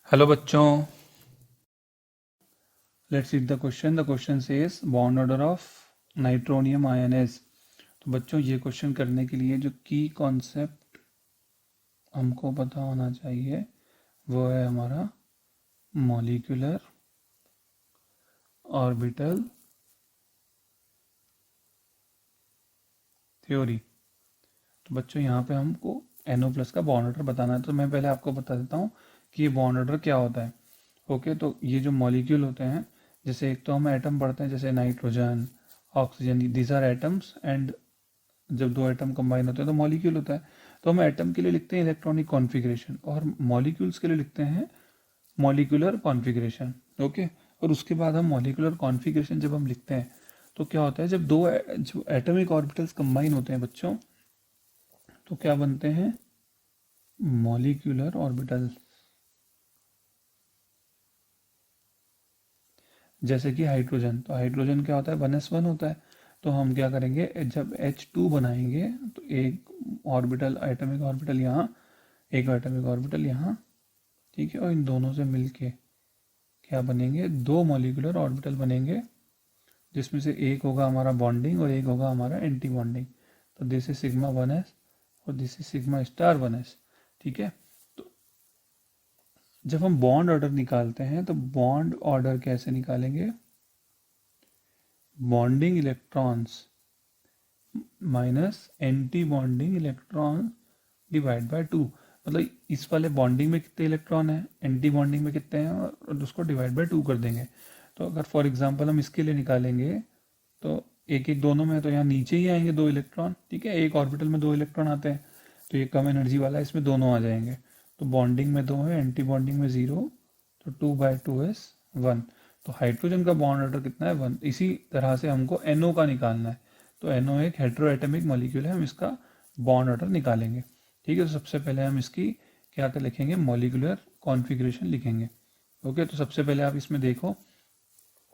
Hello बच्चों, let's read the question. The question says bond order of nitronium ion is. तो बच्चों, ये question करने के लिए जो की कॉन्सेप्ट हमको पता होना चाहिए वो है हमारा मॉलिक्यूलर ऑर्बिटल थ्योरी। तो बच्चों, यहाँ पे हमको NO प्लस का बॉन्ड ऑर्डर बताना है। तो मैं पहले आपको बता देता हूँ कि ये बॉन्ड ऑर्डर क्या होता है। ओके, तो ये जो मॉलिक्यूल होते हैं, जैसे एक तो हम एटम पढ़ते हैं, जैसे nitrogen, oxygen, these are atoms. And जब दो एटम कंबाइन होते हैं तो मॉलिक्यूल होता है। तो हम एटम के लिए लिखते हैं इलेक्ट्रॉनिक कॉन्फ़िगरेशन, और मॉलिक्यूल्स के लिए लिखते हैं मॉलिक्यूलर कॉन्फ़िगरेशन। ओके, और उसके बाद हम मॉलिक्यूलर कॉन्फ़िगरेशन जब हम लिखते हैं तो क्या होता है, जब जो एटॉमिक ऑर्बिटल्स कंबाइन होते हैं बच्चों, तो क्या बनते हैं मॉलिक्यूलर ऑर्बिटल। जैसे कि हाइड्रोजन, तो हाइड्रोजन क्या होता है, 1s1 होता है। तो हम क्या करेंगे, जब H2 बनाएंगे तो एक ऑर्बिटल, एटॉमिक ऑर्बिटल यहाँ, एक एटॉमिक ऑर्बिटल यहाँ, ठीक है, और इन दोनों से मिलके क्या बनेंगे, दो मॉलिक्यूलर ऑर्बिटल बनेंगे, जिसमें से एक होगा हमारा बॉन्डिंग और एक होगा हमारा एंटी बॉन्डिंग। तो दिस इज सिग्मा 1s और this is sigma star 1s। ठीक है, तो जब हम बॉन्ड ऑर्डर निकालते हैं तो बॉन्ड ऑर्डर कैसे निकालेंगे, bonding electrons minus anti bonding electron divide by 2। मतलब इस वाले बॉन्डिंग में कितने इलेक्ट्रॉन हैं, एंटी बॉन्डिंग में कितने हैं, और उसको डिवाइड बाय 2 कर देंगे। तो अगर फॉर एग्जांपल हम इसके लिए निकालेंगे तो एक एक दोनों में तो यहाँ नीचे ही आएंगे दो इलेक्ट्रॉन। ठीक है, एक ऑर्बिटल में दो इलेक्ट्रॉन आते हैं, तो ये कम एनर्जी वाला है, इसमें दोनों आ जाएंगे। तो बॉन्डिंग में 2 है, एंटी बॉन्डिंग में 0, तो 2/2 is 1। तो हाइड्रोजन का बॉन्ड ऑर्डर कितना है, 1। इसी तरह से हमको NO का निकालना है। तो NO एक हेटेरोएटॉमिक मॉलिक्यूल है, हम इसका बॉन्ड ऑर्डर निकालेंगे। ठीक है, तो सबसे पहले हम इसकी क्या कर लिखेंगे, मॉलिक्यूलर कॉन्फ़िगरेशन लिखेंगे। ओके, तो सबसे पहले आप इसमें देखो,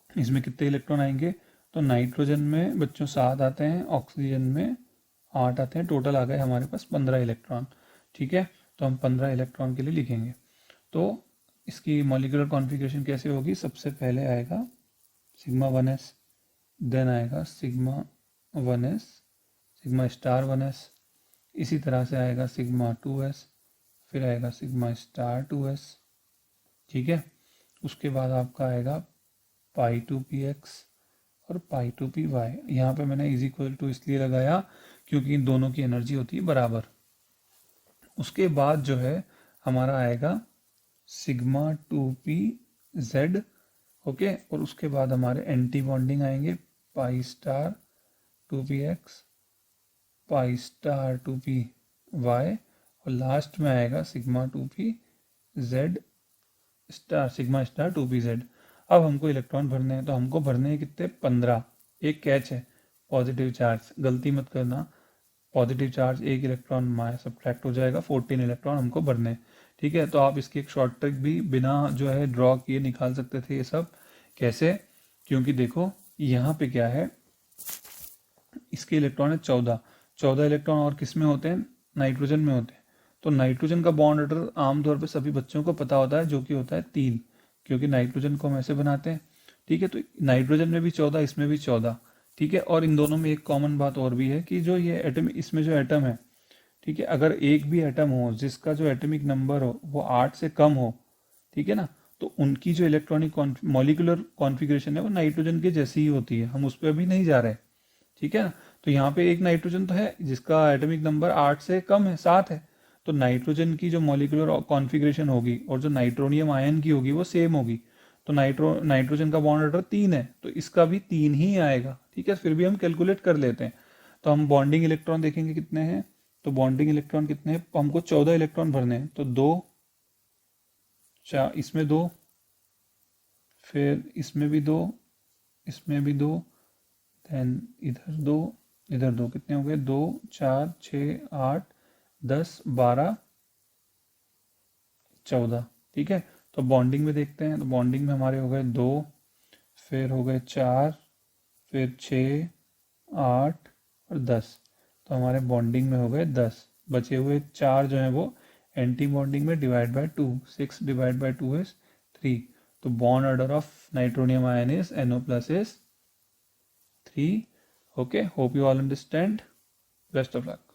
इसमें कितने इलेक्ट्रॉन आएंगे। तो नाइट्रोजन में बच्चों 7 आते हैं, ऑक्सीजन में 8 आते हैं, टोटल आ गए हमारे पास 15 इलेक्ट्रॉन। ठीक है, तो हम 15 इलेक्ट्रॉन के लिए लिखेंगे। तो इसकी मॉलिक्यूलर कॉन्फ़िगरेशन कैसे होगी, सबसे पहले आएगा सिग्मा 1s, देन आएगा sigma 1s, sigma star 1s, इसी तरह से आएगा सिग्मा 2s, फिर आएगा सिग्मा स्टार 2s। ठीक है, उसके बाद आपका आएगा पाई 2px और पाई 2py। यहाँ पे मैंने इज इक्वल टू इसलिए लगाया क्योंकि इन दोनों की एनर्जी होती है बराबर। उसके बाद जो है हमारा आएगा सिग्मा 2pz। ओके, और उसके बाद हमारे एंटी बॉन्डिंग आएंगे pi star 2px, pi star 2py, और लास्ट में आएगा sigma 2pz star, sigma star 2pz। अब हमको इलेक्ट्रॉन भरने हैं, तो हमको भरने हैं कितने, 15। एक कैच है, पॉजिटिव चार्ज, गलती मत करना, पॉजिटिव चार्ज एक इलेक्ट्रॉन माया सब्ट्रैक्ट हो जाएगा, 14 इलेक्ट्रॉन हमको भरने हैं। ठीक है, तो आप इसकी एक शॉर्ट ट्रिक भी बिना जो है ड्रॉ किए निकाल सकते थे ये सब। कैसे, क्योंकि देखो यहाँ पे क्या है, इसके इलेक्ट्रॉन है 14। 14 इलेक्ट्रॉन और किस में होते हैं, नाइट्रोजन में होते हैं। तो नाइट्रोजन का बॉन्ड ऑर्डर आमतौर पर सभी बच्चों को पता होता है, जो कि होता है 3, क्योंकि नाइट्रोजन को हम ऐसे बनाते हैं। ठीक है, तो नाइट्रोजन में भी 14, इसमें भी 14। ठीक है, और इन दोनों में एक कॉमन बात और भी है कि जो ये एटम, इसमें जो एटम है, ठीक है, अगर एक भी एटम हो जिसका जो एटॉमिक नंबर हो वो 8 से कम हो, ठीक है ना, तो उनकी जो इलेक्ट्रॉनिक मॉलिक्यूलर कॉन्फ़िगरेशन है वो नाइट्रोजन के जैसी ही होती है। हम उस पर अभी नहीं जा रहे, ठीक है ना। तो यहाँ पे एक नाइट्रोजन तो है जिसका एटॉमिक नंबर 8 से कम है, 7 है। तो नाइट्रोजन की जो मॉलिक्यूलर कॉन्फ़िगरेशन होगी और जो नाइट्रोनियम आयन की होगी वो सेम होगी। तो नाइट्रोजन का बॉन्ड ऑर्डर 3 है, तो इसका भी 3 ही आएगा। ठीक है, फिर भी हम कैलकुलेट कर लेते हैं। तो हम बॉन्डिंग इलेक्ट्रॉन देखेंगे कितने हैं। तो बॉन्डिंग इलेक्ट्रॉन कितने हैं, हमको 14 इलेक्ट्रॉन भरने हैं। तो 2, 4, इसमें 2, फिर इसमें भी 2, इसमें भी 2, देन इधर 2, इधर 2, कितने हो गए, 2, 4, 6, 8, 10, 12, 14। ठीक है, तो बॉन्डिंग में देखते हैं। तो बॉन्डिंग में हमारे हो गए 2, फिर हो गए 4, फिर 6, 8 और 10। तो हमारे बॉन्डिंग में हो गए 10, बचे हुए 4 जो हैं वो एंटी बॉन्डिंग में divide by 2, 6 divide by 2 is 3. तो bond order of nitronium ion is NO plus is 3. Okay, hope you all understand. Best of luck.